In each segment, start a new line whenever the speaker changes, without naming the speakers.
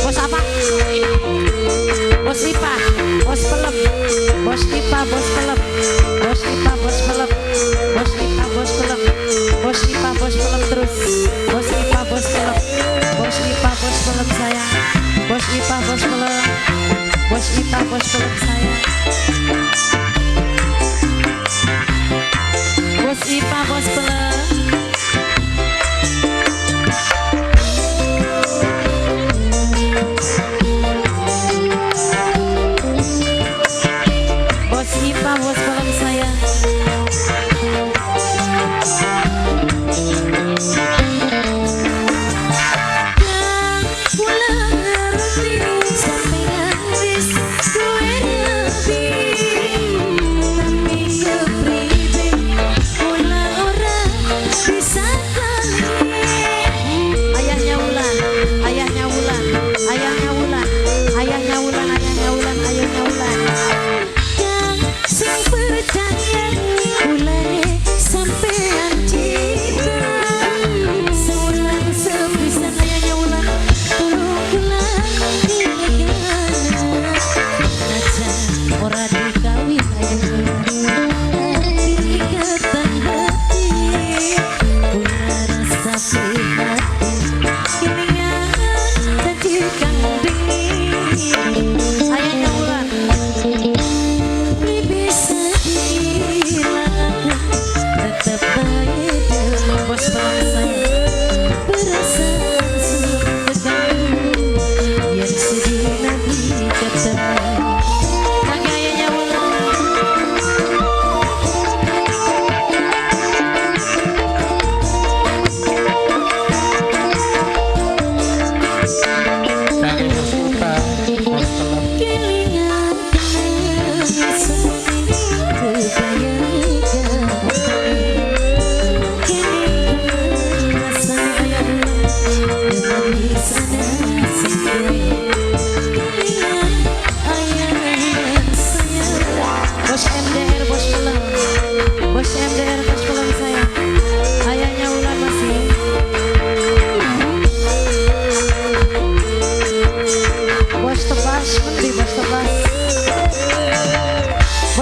Bos apa? Bos IPA, bos pelem, bos IPA, bos pelem, bos IPA, bos pelem, bos IPA, bos pelem, bos IPA, bos pelem terus, bos IPA, bos pelem, bos IPA, bos pelem sayang, bos IPA, bos pelem, bos IPA, bos pelem sayang, bos IPA, bos pelem. Bos pelem sayang.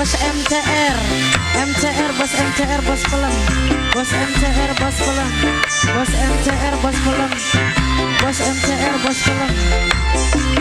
Bos MCR, MCR, bos MCR, bos pelem, bos MCR, bos pelem, bos MCR, bos pelem, bos MCR, bos pelem.